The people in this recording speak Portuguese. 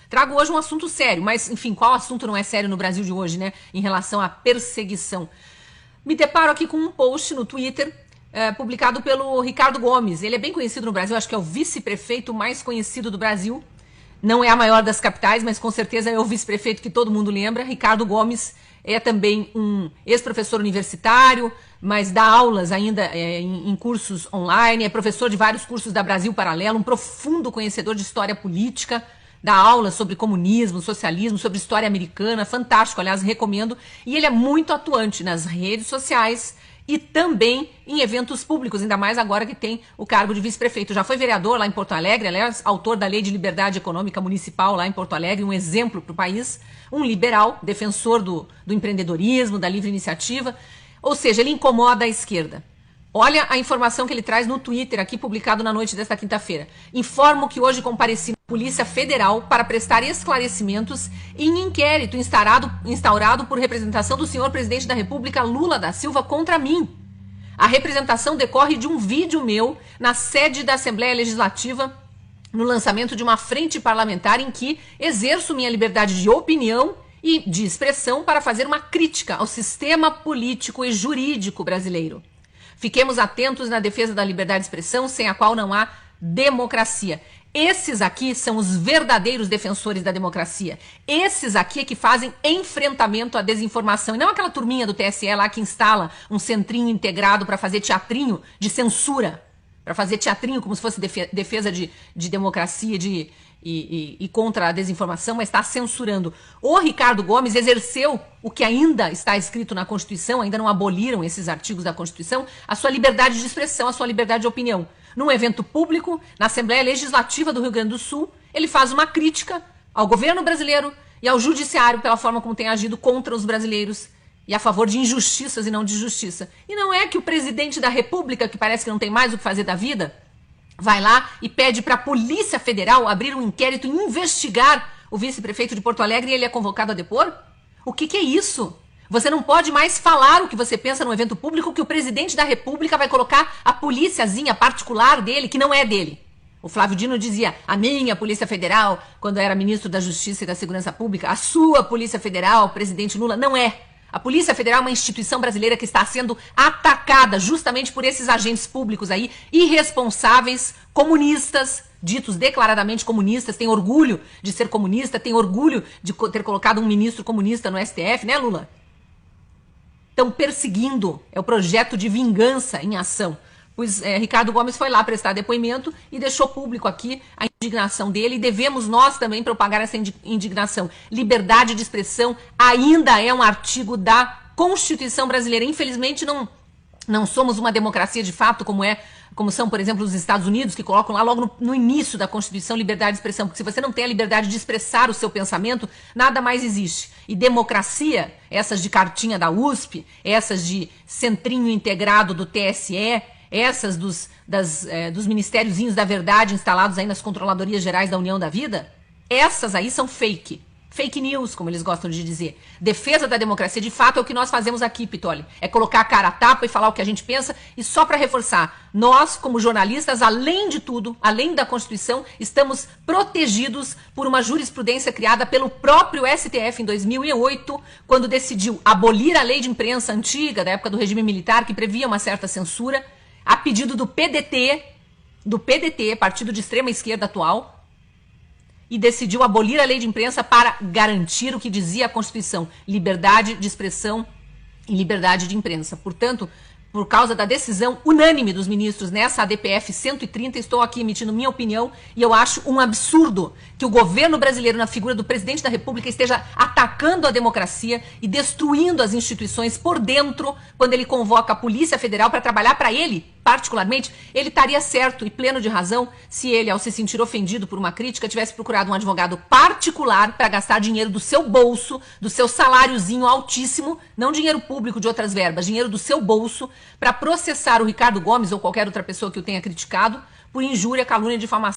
Trago hoje um assunto sério, mas, enfim, qual assunto não é sério no Brasil de hoje, né? Em relação à perseguição. Me deparo aqui com um post no Twitter, publicado pelo Ricardo Gomes. Ele é bem conhecido no Brasil, acho que é o vice-prefeito mais conhecido do Brasil. Não é a maior das capitais, mas com certeza é o vice-prefeito que todo mundo lembra. Ricardo Gomes é também um ex-professor universitário, mas dá aulas ainda em cursos online, é professor de vários cursos da Brasil Paralelo, um profundo conhecedor de história política, dá aulas sobre comunismo, socialismo, sobre história americana, fantástico, aliás, recomendo. E ele é muito atuante nas redes sociais e também em eventos públicos, ainda mais agora que tem o cargo de vice-prefeito. Já foi vereador lá em Porto Alegre, aliás, autor da Lei de Liberdade Econômica Municipal lá em Porto Alegre, um exemplo para o país, um liberal, defensor do empreendedorismo, da livre iniciativa, ou seja, ele incomoda a esquerda. Olha a informação que ele traz no Twitter, aqui publicado na noite desta quinta-feira. Informo que hoje compareci na Polícia Federal para prestar esclarecimentos em inquérito instaurado por representação do senhor presidente da República, Lula da Silva, contra mim. A representação decorre de um vídeo meu na sede da Assembleia Legislativa, no lançamento de uma frente parlamentar em que exerço minha liberdade de opinião e de expressão para fazer uma crítica ao sistema político e jurídico brasileiro. Fiquemos atentos na defesa da liberdade de expressão, sem a qual não há democracia. Esses aqui são os verdadeiros defensores da democracia. Esses aqui é que fazem enfrentamento à desinformação. E não aquela turminha do TSE lá que instala um centrinho integrado para fazer teatrinho de censura. Para fazer teatrinho como se fosse defesa de democracia e contra a desinformação, mas está censurando. O Ricardo Gomes exerceu o que ainda está escrito na Constituição, ainda não aboliram esses artigos da Constituição, a sua liberdade de expressão, a sua liberdade de opinião. Num evento público, na Assembleia Legislativa do Rio Grande do Sul, ele faz uma crítica ao governo brasileiro e ao judiciário pela forma como tem agido contra os brasileiros e a favor de injustiças e não de justiça. E não é que o presidente da República, que parece que não tem mais o que fazer da vida, vai lá e pede para a Polícia Federal abrir um inquérito e investigar o vice-prefeito de Porto Alegre e ele é convocado a depor? O que é isso? Você não pode mais falar o que você pensa no evento público, que o presidente da República vai colocar a políciazinha particular dele, que não é dele. O Flávio Dino dizia, a minha Polícia Federal, quando era ministro da Justiça e da Segurança Pública, a sua Polícia Federal, presidente Lula, não é. A Polícia Federal é uma instituição brasileira que está sendo atacada justamente por esses agentes públicos aí, irresponsáveis, comunistas, ditos declaradamente comunistas, tem orgulho de ser comunista, tem orgulho de ter colocado um ministro comunista no STF, né, Lula? Estão perseguindo, é o projeto de vingança em ação. Pois Ricardo Gomes foi lá prestar depoimento e deixou público aqui a indignação dele e devemos nós também propagar essa indignação. Liberdade de expressão ainda é um artigo da Constituição brasileira. Infelizmente não somos uma democracia de fato como são, por exemplo, os Estados Unidos, que colocam lá logo no início da Constituição liberdade de expressão, porque se você não tem a liberdade de expressar o seu pensamento, nada mais existe. E democracia, essas de cartinha da USP, essas de centrinho integrado do TSE, essas dos ministériozinhos da verdade instalados aí nas controladorias gerais da União da Vida, essas aí são fake. Fake news, como eles gostam de dizer. Defesa da democracia, de fato, é o que nós fazemos aqui, Pitoli. É colocar a cara a tapa e falar o que a gente pensa. E só para reforçar, nós, como jornalistas, além de tudo, além da Constituição, estamos protegidos por uma jurisprudência criada pelo próprio STF em 2008, quando decidiu abolir a lei de imprensa antiga, da época do regime militar, que previa uma certa censura, a pedido do PDT, partido de extrema esquerda atual, e decidiu abolir a lei de imprensa para garantir o que dizia a Constituição, liberdade de expressão e liberdade de imprensa. Portanto, por causa da decisão unânime dos ministros nessa ADPF 130, estou aqui emitindo minha opinião e eu acho um absurdo que o governo brasileiro, na figura do presidente da República, esteja atacando a democracia e destruindo as instituições por dentro quando ele convoca a Polícia Federal para trabalhar para ele, particularmente. Ele estaria certo e pleno de razão se ele, ao se sentir ofendido por uma crítica, tivesse procurado um advogado particular para gastar dinheiro do seu bolso, do seu saláriozinho altíssimo, não dinheiro público de outras verbas, dinheiro do seu bolso, para processar o Ricardo Gomes ou qualquer outra pessoa que o tenha criticado por injúria, calúnia e difamação.